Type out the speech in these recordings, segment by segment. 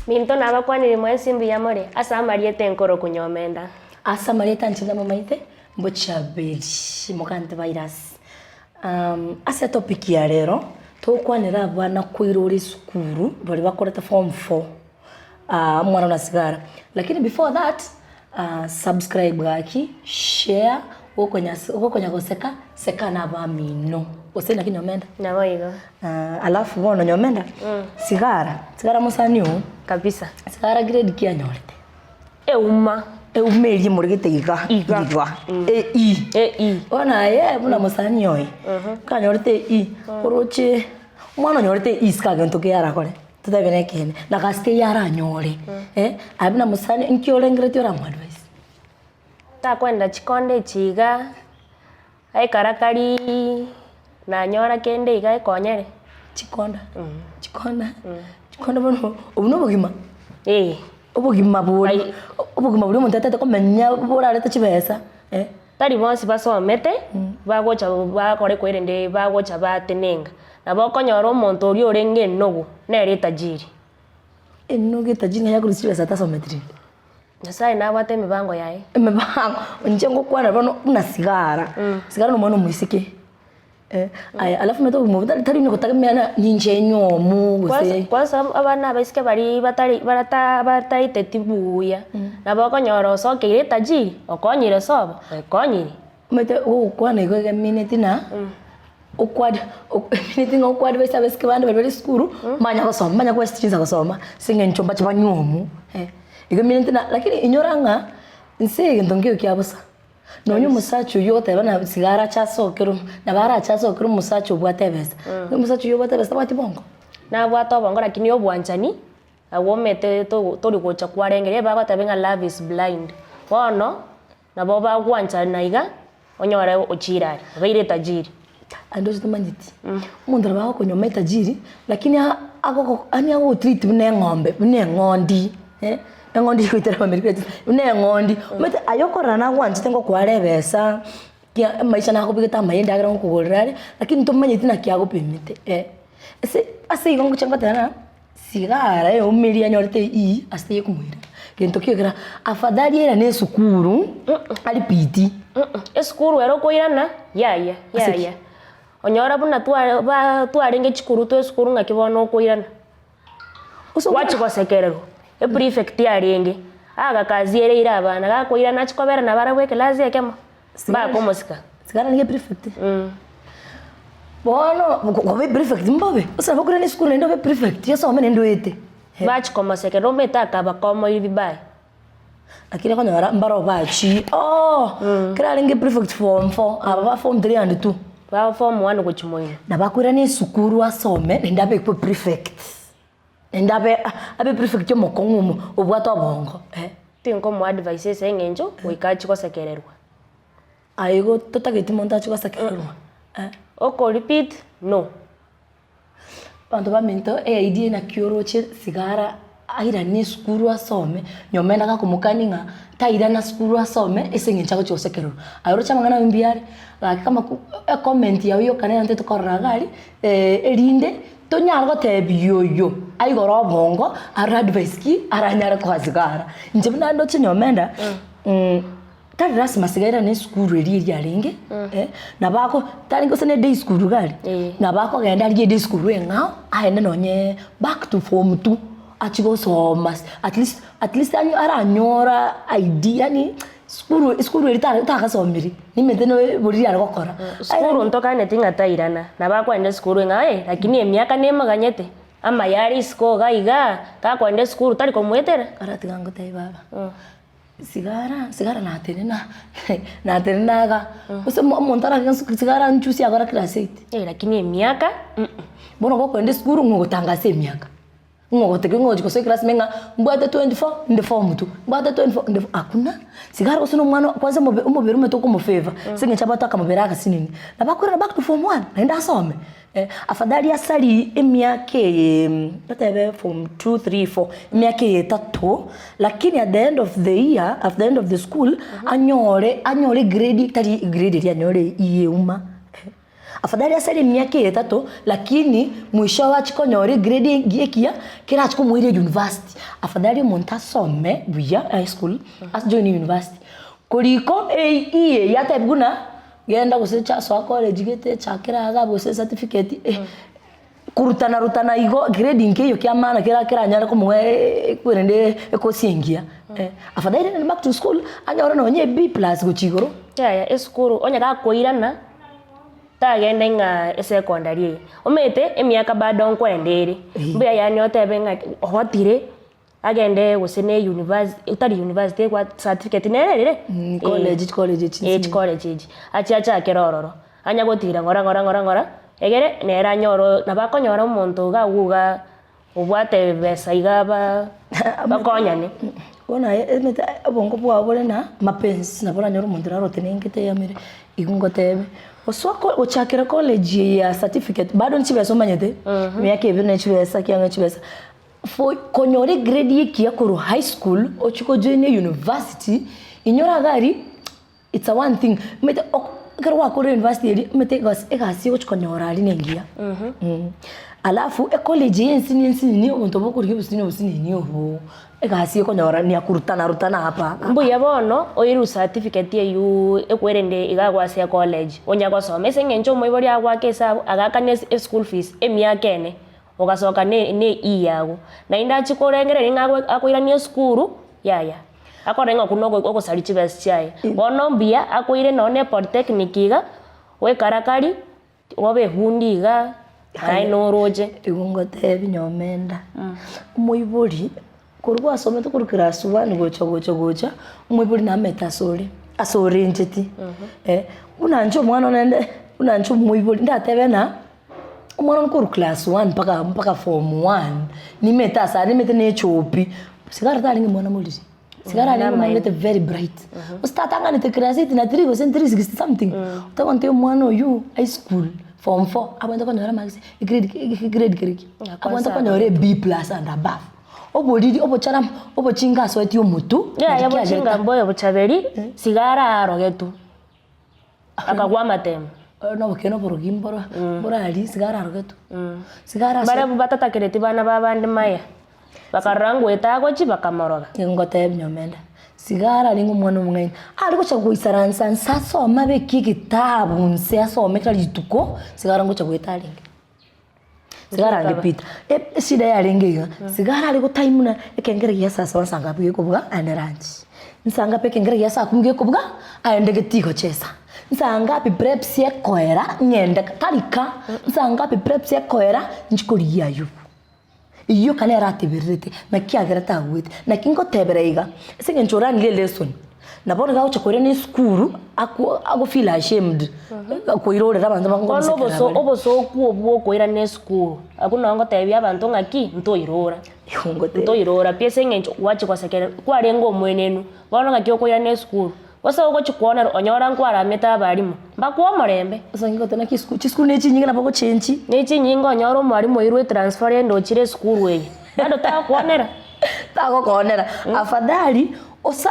Minto naba kwanire mwensi mbiyamore asa mariete nkoro kunyomenda. Asa mariete antinda mamaite Bochaberi mu Antivirus. Asa topic ya rero tukwanira abana kwiruri sukuru bali bakoreta form 4 mwana na Sigara. Lakini before that subscribe gaki, share ukonya goseka seka na bamino. Usena kinyomenda na boigo. Alafu bono nyomenda Sigara musaniu kabisa. Sigara grade kia nyorete Uma umeri murigite iga ona ye muna musani yoy kanyorete uroche mwana nyorete iska gento ke yara kore tutabene kene na kaste yara nyore abina musani nkiole ngrete ora advice ta kwenda chikonde chiga ai karakari na nyora kende iga ikonyere chikonda bono ubuno bugima ubugima buri muntu atete komenya borarete chibesa tari bonsi basomete bagocha bakore kwirende bagocha batenenga nabo konyora omuntu ori orenge nogo nere tajiri enoge tajiri yakurisiwe sata sometri Gesare na wate mibango yae mibango njengo kwana bono una Sigara no mwana muisike alafu meto mu tari ni kutakamena ninje nyomu guse kwanza abana baisike bari batari tetibuya nabo konyora soke ire tajiri okonyire sobo okonyire mete ukwana igwe minute na ukwad minute ngo kwad besa beske bande bari skuru manya gosoma manya kwestinza gosoma singe nchomba chabanyomu igwe minute na lakini inyoranga nsege ndongeo kyabusa nonyo musacho yote bana Sigara chasokero na bara chasokero musacho bwatebesa musacho yo bwatebesa bwati bongo na bwato bongo lakini yo bwanchani awomete tori gocha kwarengere baba tabenga love is blind wono na baba gwanchana naiga onyore ochirari baire tajiri ando zitumanyiti umuntu rabaho konyoma tajiri lakini ako treat bune ngombe bune ngondi ngondi kwitera Amerika une ngondi umete ayokorana wanzi tengo kwarebesa kia maisha nako bigeta mayenda agira nkugorare lakini ntomanyiti na kiago pemite ase igongo changatana Sigara umiri anyorete ase yekumwira kento kigira afadhali era ne sukuru ali piti esukuru ero koirana yaya onyora buna tuarenge chikuru to esukuru ngakibona koirana wachi kosekerero prefect yarenge aga kazi ere ira abana gakoira nachikobera na barabwe class yakema ba komosika Sigara ni prefect bono gobe prefect mbobe usaba kure ni school ndo be prefect yeso amene ndo ete bachi komoseke ro metaka bakomo ibi bai akira konyora mbaro bachi kira lenge prefect form 4 aba form 3 and 2 ba form 1 kuchimoina na bakura ni sukuru asome ndabe ko prefect ndabe abe prefect yo mokongumo obwato bongo tinko mu advice sengenjo wikachi kosekererwa aigo totageti monta chi kosekererwa oko repeat no bantu baminto idea na kioroche Sigara aira ni skuru asome nyomenda ka kumukaninga taira na skuru asome esengencha ko chosekererwa ayoro chamangana mbiari kama comment yawo kana nte tokoragari erinde tonyargo tebiyoyo aigoro bongo ara advice ki aranyara kwa Sigara njebna ndo chinyomenda tari rasima Sigara ne school eri yaringe na bako tari ngosene day school gali na bako genda ali day school engao aende nonye back to form 2 achigo soma at least anyo aranyora idea ni school eri taka somiri nimeteno buri yara gokora school ntoka netinga tairana na bako ende school engae lakini emiaka ne maganyete ama yari sko gaiga ka kwende school tari komwetera aratigango tai baba Sigara na tenena use montara kan Sigara nchusi agora class 8 lakini emiaka bono go kwende school ngotangase emiaka ngoteke ngojiko so class menga mbata 24 ndi form 2 mbata 24 ndi akuna Sigara usino mwana kwanza umobero metoko mo favor singe chabata kama beraka sinini na bakura back to form 1 naenda asome afadhali asali emiake tatebe form 2 3 4 emiake tato lakini at the end of the year at the end of the school anyore grade tari grade ya anyore iyeuma afadhali asali miaka 3 lakini mwisho wa chikonyore grade gikia kira chikomwire university afadhali montasome buya high school as join university kuliko iye yatebguna genda gusecha so college gete chakira agabo certificate rutana igo grading kiyo kya mana kira nyara kumwe kwende ekosiengia afadhali back to school anyora no nye B+ guchigoro ya school onya ga koirana tagenda nga secondary omete emiaka bado nkwendere mbuya yani otebenga hotire agende gusene university utari university kwa certificate nerere college acha kerororo anya gotira ngora egere nera nyoro nabakonyora umuntu gaguga ubwate besa igaba bakonyane bona emete abongo bwa bole na mapenzi nabona nyoro umuntu rarote nengete yamire igungotebe oswako ochakira college ya certificate bado nchibesa omanyete myake ebyo nchibesa kyanga nchibesa for konyore grade yiki ya kuru high school ochiko join university inyora gari it's a one thing mete kero wa kuru university mete egasi ochikonyora ali nengia alafu college yensi ni omuntu bokuri busini ni oho egasi ekonyora ni akurutana hapa mbuya bono oiru certificate yeyu ekwerende igagwase ya college onya gosoma esengencho moibori agwake sabu agakane school fees emiakene ogasoka ne iyago na inda chikorengere ninga akoirania skuru yaya akorenga kunogo okosali chibes chae bono mbia akoire none polytechnic iga we karakari obe hundiga ai no roje igungote binyomenda moibori kurwa asome to kuru class 1 gocha moibori na metasore asore njeti unancho mwana nende unancho moibori ndatebena umwana kuru class 1 mpaka form 1 nimeta ne chopi sigara talingi mwana mulisi sigara alingi mwana very bright ustatanga ne class 8 na 360 something utakwante mwana you high school form 4 abanda konyora max grade abanda konyora B+ and above obodidi obochara obochinga so eti omutu ya bochinga mboyo Bochaberi sigara arogetu akagwa matemu no bokeno borogimboro borali sigara arogetu sigara bara batata kireti bana babandi maya bakarangu etago chi bakamoroga ngote nyomenda sigara lingo mwana mungeni ali gocha kuisaransa saso mabe kigitabu nse asome kali tuko sigara ngocha kuitalinga sigara ngipita shida ya lengiga sigara ali go time na ekengere ya sasa wasanga bwe kubuga aneranji nsanga pekengere ya saa kumge kubuga aendege tiko chesa nsanga pi preps ye koera ngende talika nsanga pi preps ye koera nchikuri yayu iyo kale ratibirite na kiagera tawite na kingo tebereiga singenchora ni lesson na bona ga uchakore ni skuru ako feel ashamed ko irore rabantu bango oboso kuobwo koira ne skuru akuna ngo tebya abantu ngaki ntoirora ntoirora piese ngencho wachi kwasekera kwarengo mwenenu bona ngaki okoira ne skuru wasa uko chikuona onyora nkwara meta balimu mbakuwa morembe usango tena kisku ne chinyinga nabo chenchi ne chinyinga onyora mwalimu irwe transfer endo chire skuru we bado takuonera afadhali osa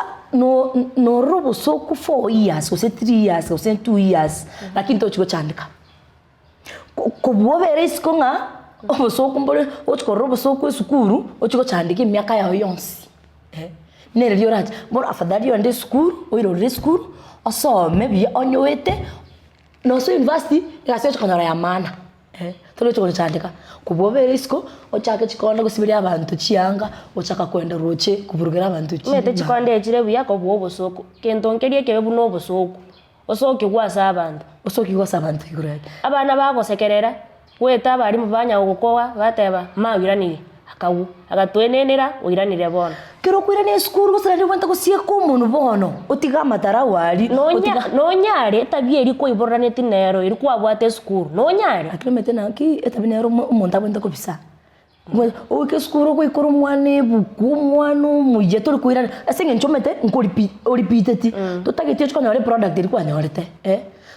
no robo soku 4 years ose 3 years ose 2 years lakini to chiko chandika kubwobere isikonga obosoku mbole ochiko robo soku esukuru ochiko chandika miaka yaho yonsi nere lioraje mbona afadhali yonde skuru oirore skuru osome bi onyowete no so university yase chikonyora ya mana tolo chiko chandika kubwobere isiko ochake chikonda gusibiri abantu chianga ochaka kwenda roche kuburugera abantu chi mete chikonde chire buya ko bwobosoko kentonkerie kebe buno bosoko osoki gwasa abantu igurake abana bagosekerera weta bari mubanya ugokowa bateba mawiranire akawu agatwenenera wiranire bona kero kwirane skuru gusira wanta gusie kumuntu bono utiga matara wali nonyare tabie iri ko iborane tinero iri kwa bwate skuru nonyare akiremete naki etabinero umuntu abwenda ko bisa oke skuru ko ikoro mwane buku mwanu muje tori kwirane asenge nchomete nkoripiteti tutagetie chiko nyore product iri kwa nyorete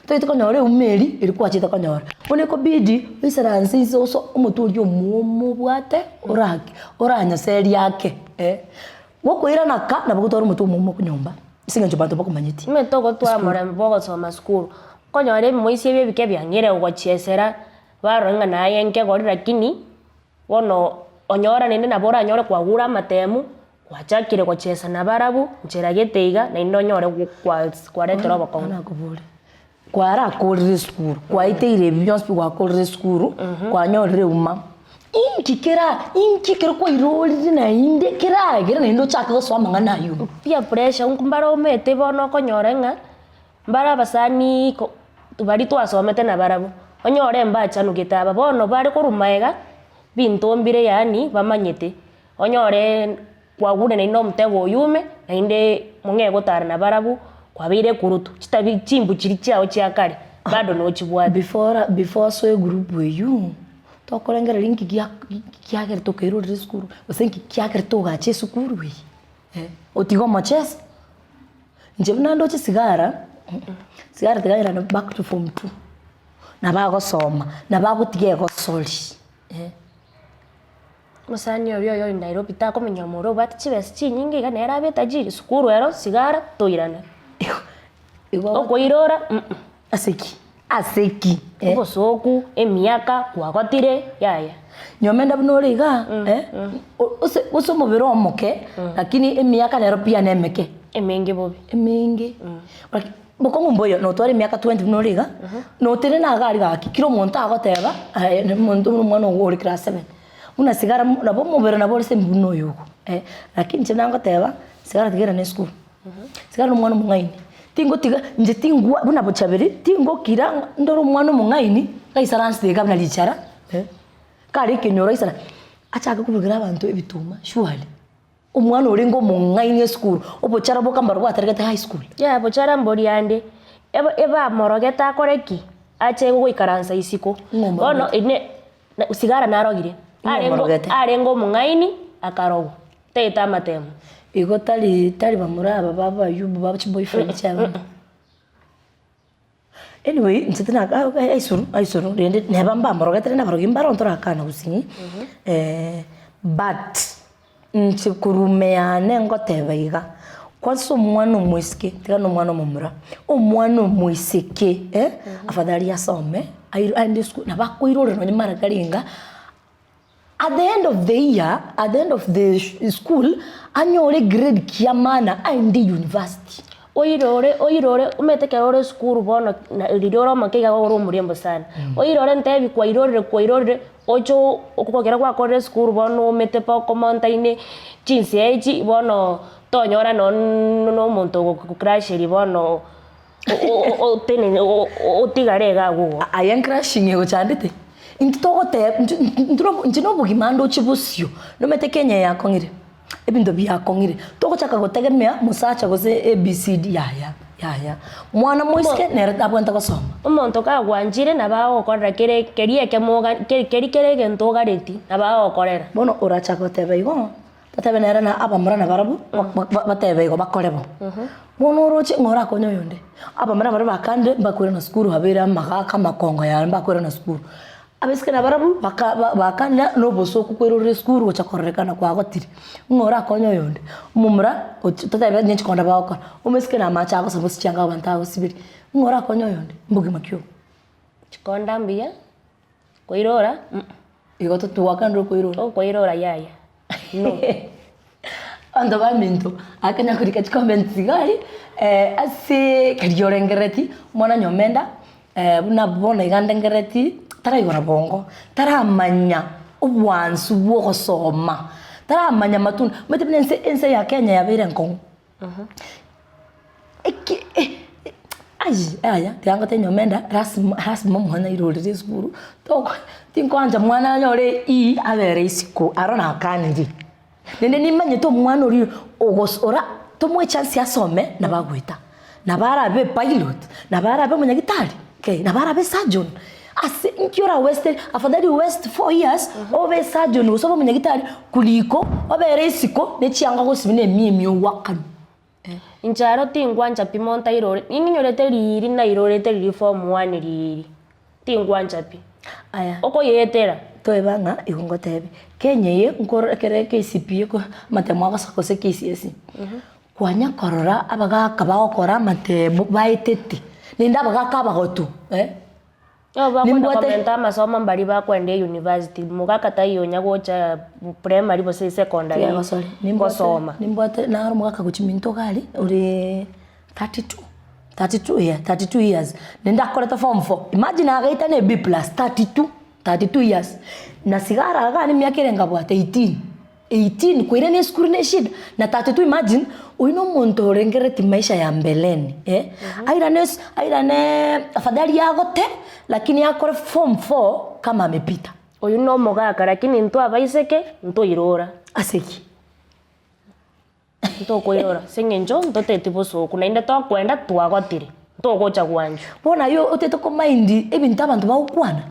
Tito nyore umeri ilikuwa chita konyora. One ko bidi isaransi so umuturi omumu bwate orake. Oranya seri yake. Woko ira naka na bagutora umutu omumu kunyomba. Isinga njobantu bakumanyiti. Metoko twa mora mbogo so maskuru. konyore moisi bye bike byangire ugochiesera baronga naye nke gori lakini wono onyora nende nabora anyore kwagura matemu kwachakire gochesa na barabu nchera geteiga na indonyore kwa retro bakon ana kubule kwara kolre skuru kwaiteire byonspi kwa kolre skuru kwanyorre uma inkikera kwa iroli na inde kira gira nendo chaka gosoma ngana yu pia pressure unkumbara umete bono konyorenga mbara basani bari twasomete na barabu onyore mbacha nugitaba bono bari kurumaega bintombire yani bamanyete onyore kwagure na ino mtego yume na inde munge gotara na barabu kwabire kurutu chitabi chimbu chiri chao chiakare bado no chibwa before so group you tokorengera linki kiagere tokero skuru osenki kiagere togache skuru we otigo machess njebna ndo che sigara tigaira na back to form 2 na bago soma na bago tige go soli musani yo Nairobi ta komenya moro bat chibes chinyingi ga nera beta jiri skuru ero sigara toirana okoirora aseki bosoku emiaka kwagotire yaya nyomenda bunoriga uso mubiro omoke lakini emiaka nero pia nemeke emenge bobi emenge bokongo mboyo no twari miaka 20 bunoriga no tere na gari ga kiro monta agoteba ne muntu mwana wori class 7 una sigara na bo mubiro na bo se mbuno yuko lakini chena ngoteba sigara tigera ne school sigara mwana mungaini tingo tiga nje tingwa buna Bochaberi tingo kira ndoro mwana mungaini kaisaransi de kabna lichara kari kinyoro isara achaka kubigira abantu ebituma shuali umwana oringo mungaini school obochara bokambaro gwatarigete high school bochara mbori ande eba morogeta koreki ache goikaransa isiko bono ine sigara narogire arengo mungaini akarogo teta matemu igo tali bamuraba baba yubu baba boyfriend cyaba anyway ntsitana aisuru rende nebamba morogeta na barogimbaro ntora kana Gusii but ntsikurumeane ngotebaiga kwaso mwana mwiske tigano mwana mumura omwana mwiseke afadhali asome ainde school na bakoirore no nyamara karinga at the end of the year, at the end of the school, anyore grade kiamana aindi university. Oirore umeteke ore school bono riroro makega oro muriembo sana. Oirore ntebi kwa irore ocho okukogera kwa kore school bono umete pa komonta ine chinsi eji bono tonyora no monto ku crash ri bono o tene o tigarega gugo. Ayan crashing ego chandite. Intogote ntino bugimando chibusyo no mete Kenya yakongire ebindo byakongire togochaka gotegemea musacha gose ABCD yaya mwana mwiske nera abwenta gosoma umuntu kagwanjire nabao okorera kerie kemoga keri gentoga reti nabao okorera bono urachaka gotebeigo tatebe nera na abamura na barabu batebeigo bakorebo bono uroche ngora konyo yonde abamura barabu bakande bakwira na skuru habera magaka makongo ya bakwira na skuru abeske na barabu bakanya no bosoku kwero skuru ochakorekana kwa gotiri ngora konyo yonde mumura tatebe nyenchi konda bako umeske na macha ako sabusi changa banta sibiri ngora konyo yonde mbugi makyo chikonda mbia koirora igoto tuwakando koirora yaya no ando baminto akanya kurika comment sigari asi kariyorengereti mwana nyomenda buna bona igandengereti tara igora bongo tara manya obwansu bwo gosoma tara manya matun metebnense ense ya Kenya ya bere nkongo aya tianga tenyomenda rasmo mwana irorire skuru toko tinkwanja mwana nyore abere isiko arona kaniri nende nimanye to mwana ori ogosora to mwe chance asome na bagwita na barabe pilot na barabe munyagitari na barabe surgeon ase nkiora west afadhali west 4 years obe surgeon usoba munyagitari kuliko obere isiko ne chianga gosibine mimio wakanu incharo tingwanja pimonta irore ninyorete riri na irorete riri form 1 riri tingwanja pi aya oko yetera toebanga igongotebe Kenya ye nkore KCP ko matemo gasakose KCS kwanya korora abaga kabao kora matemo baitete Ninda bagakaba gotu Nimbwate komenta amasomo mbali bakwende university mugaka tayo nyagocha primary bose secondary nimbosoma nimbwate na mugaka guchiminto gali uri 32 years nenda koreta form 4 imagine agaita ne B+ 32 years na Sigara agani miaka irenga bwate 18 kwire ne school ne shida na 32 imagine uino muntu orengereti maisha ya mbeleni aira ne afadhali yagote lakini yakore form 4 kama amepita uyu no mugaka lakini ntu abaiseke ntu irora aseki ntu koirora singenjo ntu tetibuso kuna inde to kwenda twagotire ntu gocha gwanju bona yo uteto ko mind ebintu abantu bakwana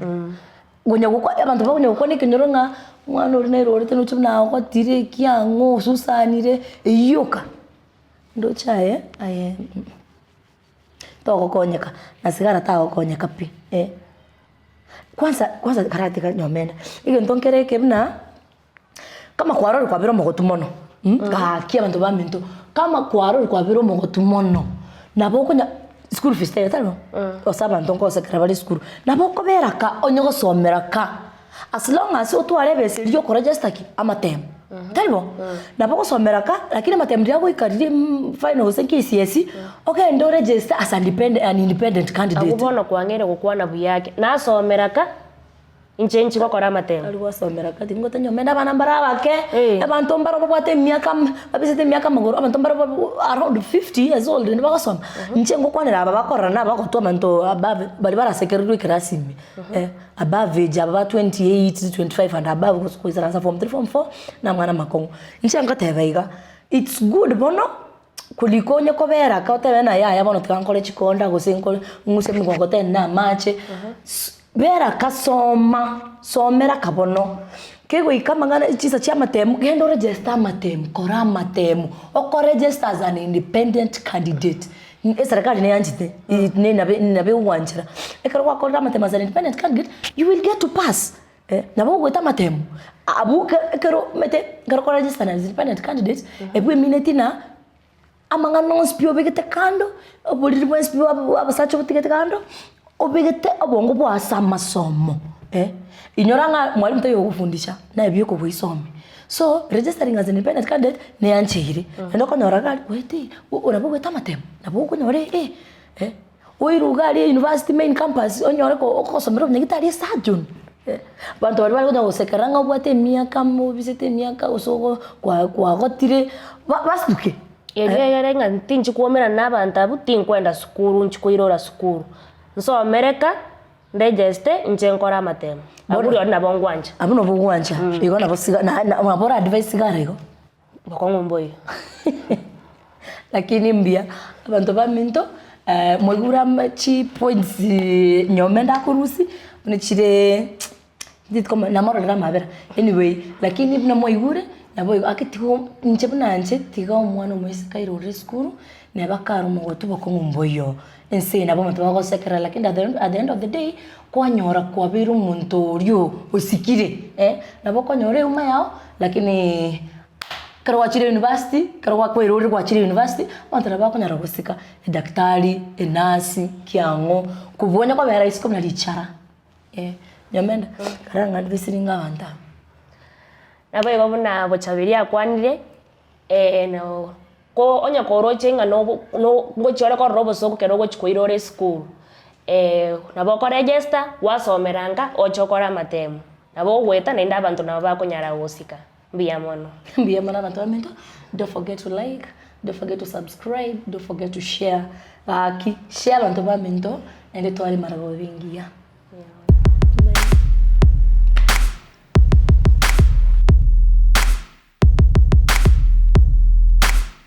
gonya gukwa abantu bagonya gukwa nikinyoro nga mwana uri nairo urete nucho na gotire kiango susanire yoka ndo chae aye to konyeka na Sigara ta konyeka pi kwanza karate nyomena iyo ntonkere kebna kama kwarori kwa biro mogotumono kia bantu baminto kama kwarori kwa biro mogotumono nabo konya school fees tano osaba ntonko sekera bali school nabo koberaka onyogo someraka as long as utware bese ryo ko register ki amatem talibo nabo ko someraka lakini amatem ndiago ikarire final senki CSC okay ndo register as an independent candidate akubona kwangere gukwana buyake na someraka inchenchi gokora amatem aliwa someraka tingote nyomenda bana barabake abantu mbaro bwate miaka babisete miaka magoro abantu mbaro around 50 years old ndi bakasoma nchengo kwanira aba bakora na bakotwa manto above bali bara secretary kirasimi above jaba 28 25 and above kuizana form 3 form 4 na mwana makongo nchengo tebaiga it's good bono kulikonya kobera ka otebena ya bono tikankole chikonda gusinkole nguse mgongote na mache bera somera kabono kego ikamangana chisa cha matemu gendo register matemu kora matemu oko register as an independent candidate serikali ne yanjite ne nabe wanjira ekaro kwa kora matemu as an independent candidate you will get to pass nabo gweta matemu abu ekaro mete karo register as independent candidate ebu minute na amangana no spio begete kando obuliri bwa spio abasacho butigete kando obegete obongo bwa samasomo inyoranga mwalimu tayo kufundisha na ebyo ko bwisome so registering as an independent candidate ne yanchire ndoko nyoraga wete urabo tamatemu nabo kunyore oirugali university main campus onyore ko somero nyigitari sajun bantu bari bari gusekeranga obwate miaka mu bisete miaka usoko kwa gotire basuke yarenga ntinchi kuomera nabantu abuti kwenda sukuru nchikuirora sukuru nso America register nchenkora matemu aburi ona bongwanja abuno bongwanja iko na bosiga na mabora advice Sigara iko bakongomboyo lakini mbia abantu baminto mwigura machi points nyomenda kurusi unichire ndit koma na mara mabera anyway lakini na mwigure nabo akitiko nchebuna nche tiga omwana omwisi kairore skuru ne bakaro mogotu bakongomboyo ense nabo matabago sekera lakini at the end of the day kwanyora kwa biru muntu ryo usikire nabo kwanyore uma yao lakini karwa chire university karwa kwirore kwa chire university mantara bakonyara gusika daktari enasi kiango kubonya kwa bera isiko na lichara nyamenda karanga ndisiringa abanta nabo yabona Bochaberi akwanire no ko onya korochenga no ngochora ko robo soko kero gochikoirore school nabo ko register wasomeranga ochokora matemu nabo gweta nenda abantu nabo bakonyara gusika mbia mono abantu bamento don't forget to like don't forget to subscribe don't forget to share share abantu bamento ende twali marabo bingia